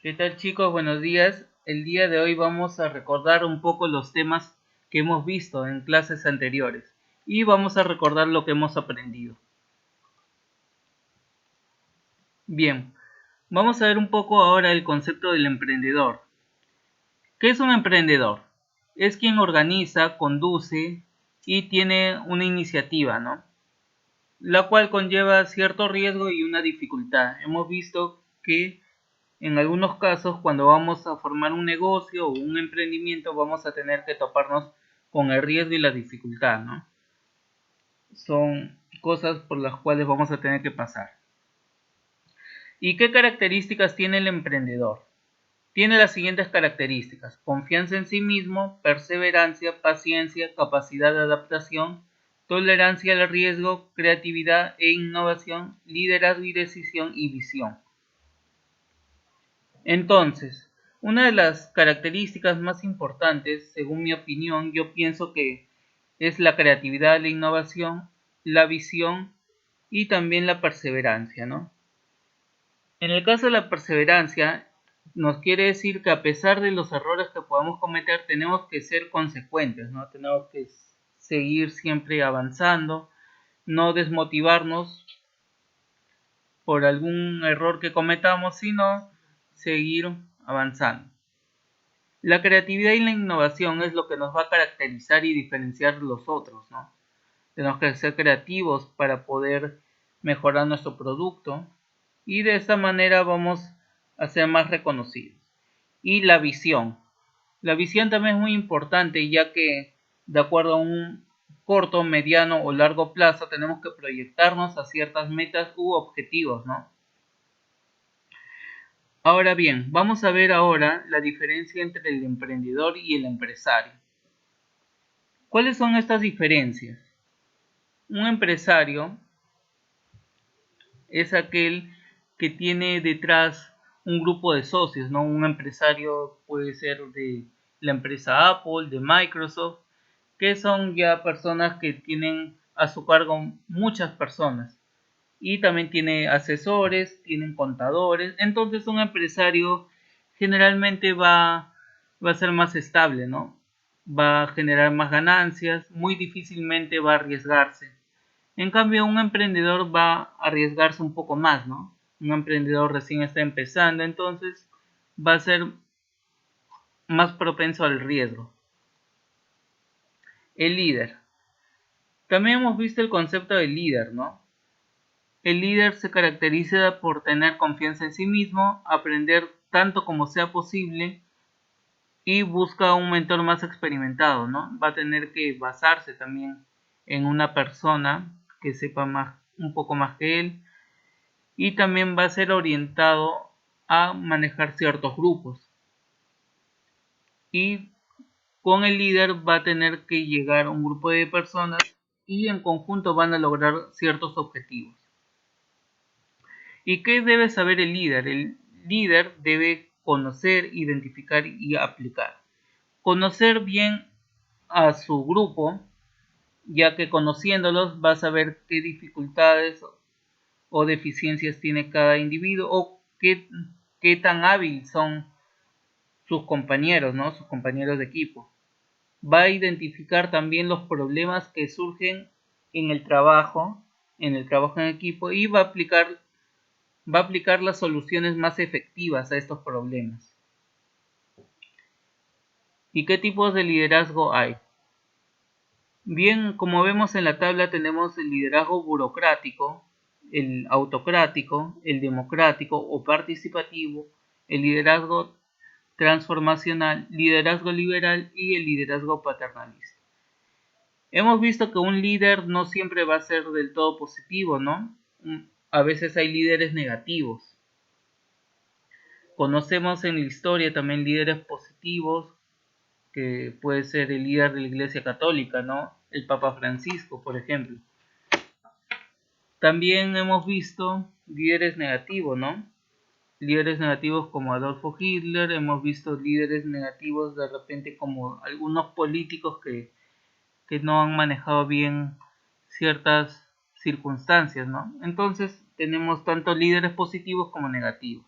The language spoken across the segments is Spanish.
¿Qué tal, chicos? Buenos días. El día de hoy vamos a recordar un poco los temas que hemos visto en clases anteriores y vamos a recordar lo que hemos aprendido. Bien, vamos a ver un poco ahora el concepto del emprendedor. ¿Qué es un emprendedor? Es quien organiza, conduce y tiene una iniciativa, ¿no? La cual conlleva cierto riesgo y una dificultad. Hemos visto que en algunos casos, cuando vamos a formar un negocio o un emprendimiento, vamos a tener que toparnos con el riesgo y la dificultad, ¿no? Son cosas por las cuales vamos a tener que pasar. ¿Y qué características tiene el emprendedor? Tiene las siguientes características: confianza en sí mismo, perseverancia, paciencia, capacidad de adaptación, tolerancia al riesgo, creatividad e innovación, liderazgo y decisión y visión. Entonces, una de las características más importantes, según mi opinión, yo pienso que es la creatividad, la innovación, la visión y también la perseverancia, ¿no? En el caso de la perseverancia, nos quiere decir que a pesar de los errores que podamos cometer, tenemos que ser consecuentes, ¿no? Tenemos que seguir siempre avanzando, no desmotivarnos por algún error que cometamos, sino seguir avanzando. La creatividad y la innovación es lo que nos va a caracterizar y diferenciar de los otros, ¿no? Tenemos que ser creativos para poder mejorar nuestro producto y de esta manera vamos a ser más reconocidos. Y la visión. La visión también es muy importante, ya que de acuerdo a un corto, mediano o largo plazo tenemos que proyectarnos a ciertas metas u objetivos, ¿no? Ahora bien, vamos a ver ahora la diferencia entre el emprendedor y el empresario. ¿Cuáles son estas diferencias? Un empresario es aquel que tiene detrás un grupo de socios, ¿no? Un empresario puede ser de la empresa Apple, de Microsoft, que son ya personas que tienen a su cargo muchas personas. Y también tiene asesores, tienen contadores. Entonces un empresario generalmente va a ser más estable, ¿no? Va a generar más ganancias, muy difícilmente va a arriesgarse. En cambio, un emprendedor va a arriesgarse un poco más, ¿no? Un emprendedor recién está empezando, entonces va a ser más propenso al riesgo. El líder. También hemos visto el concepto del líder, ¿no? El líder se caracteriza por tener confianza en sí mismo, aprender tanto como sea posible y busca un mentor más experimentado, ¿no? Va a tener que basarse también en una persona que sepa más, un poco más que él, y también va a ser orientado a manejar ciertos grupos. Y con el líder va a tener que llegar a un grupo de personas y en conjunto van a lograr ciertos objetivos. ¿Y qué debe saber el líder? El líder debe conocer, identificar y aplicar. Conocer bien a su grupo, ya que conociéndolos va a saber qué dificultades o deficiencias tiene cada individuo o qué tan hábil son sus compañeros, ¿no? Sus compañeros de equipo. Va a identificar también los problemas que surgen en el trabajo en equipo y va a aplicar las soluciones más efectivas a estos problemas. ¿Y qué tipos de liderazgo hay? Bien, como vemos en la tabla tenemos el liderazgo burocrático, el autocrático, el democrático o participativo, el liderazgo transformacional, liderazgo liberal y el liderazgo paternalista. Hemos visto que un líder no siempre va a ser del todo positivo, ¿no? A veces hay líderes negativos. Conocemos en la historia también líderes positivos, que puede ser el líder de la Iglesia Católica, ¿no? El Papa Francisco, por ejemplo. También hemos visto líderes negativos, ¿no? Líderes negativos como Adolfo Hitler, hemos visto líderes negativos de repente como algunos políticos que no han manejado bien ciertas circunstancias, ¿no? Entonces tenemos tanto líderes positivos como negativos.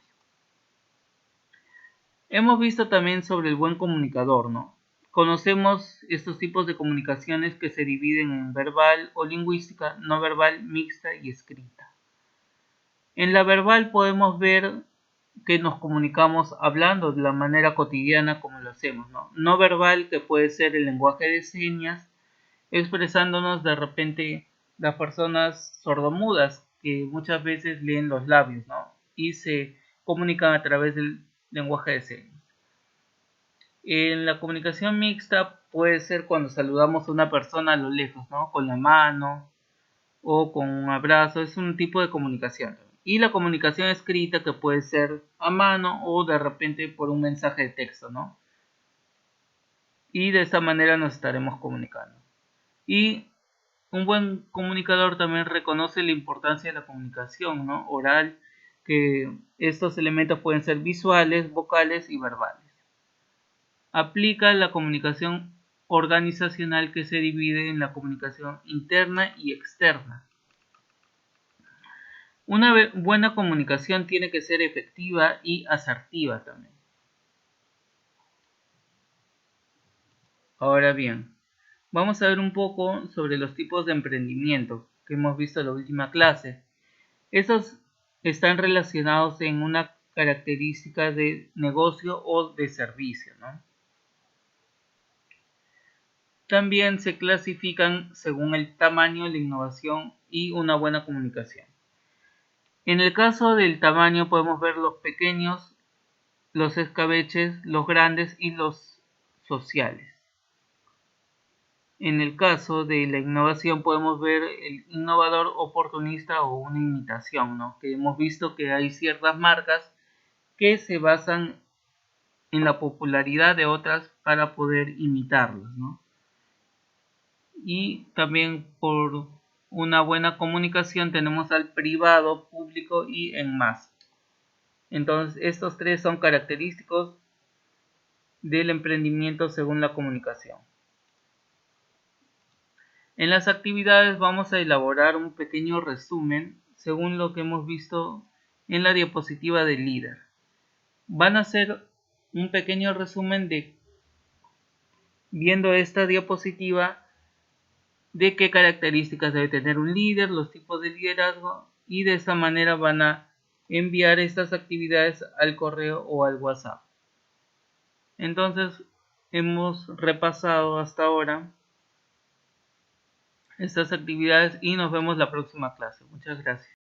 Hemos visto también sobre el buen comunicador, ¿no? Conocemos estos tipos de comunicaciones que se dividen en verbal o lingüística, no verbal, mixta y escrita. En la verbal podemos ver que nos comunicamos hablando de la manera cotidiana como lo hacemos, ¿no? No verbal, que puede ser el lenguaje de señas, expresándonos de repente las personas sordomudas que muchas veces leen los labios, ¿no? Y se comunican a través del lenguaje de señas. En la comunicación mixta puede ser cuando saludamos a una persona a lo lejos, ¿no? Con la mano o con un abrazo, es un tipo de comunicación. Y la comunicación escrita, que puede ser a mano o de repente por un mensaje de texto, ¿no? Y de esta manera nos estaremos comunicando. Y un buen comunicador también reconoce la importancia de la comunicación, ¿no? Oral, que estos elementos pueden ser visuales, vocales y verbales. Aplica la comunicación organizacional, que se divide en la comunicación interna y externa. Una buena comunicación tiene que ser efectiva y asertiva también. Ahora bien, vamos a ver un poco sobre los tipos de emprendimiento que hemos visto en la última clase. Estos están relacionados en una característica de negocio o de servicio, ¿no? También se clasifican según el tamaño, la innovación y una buena comunicación. En el caso del tamaño podemos ver los pequeños, los escabeches, los grandes y los sociales. En el caso de la innovación podemos ver el innovador, oportunista o una imitación, ¿no? Que hemos visto que hay ciertas marcas que se basan en la popularidad de otras para poder imitarlas, ¿no? Y también por una buena comunicación tenemos al privado, público y en masa. Entonces, estos tres son característicos del emprendimiento según la comunicación. En las actividades vamos a elaborar un pequeño resumen según lo que hemos visto en la diapositiva del líder. Van a hacer un pequeño resumen de, viendo esta diapositiva, de qué características debe tener un líder, los tipos de liderazgo, y de esta manera van a enviar estas actividades al correo o al WhatsApp. Entonces, hemos repasado hasta ahora estas actividades y nos vemos la próxima clase. Muchas gracias.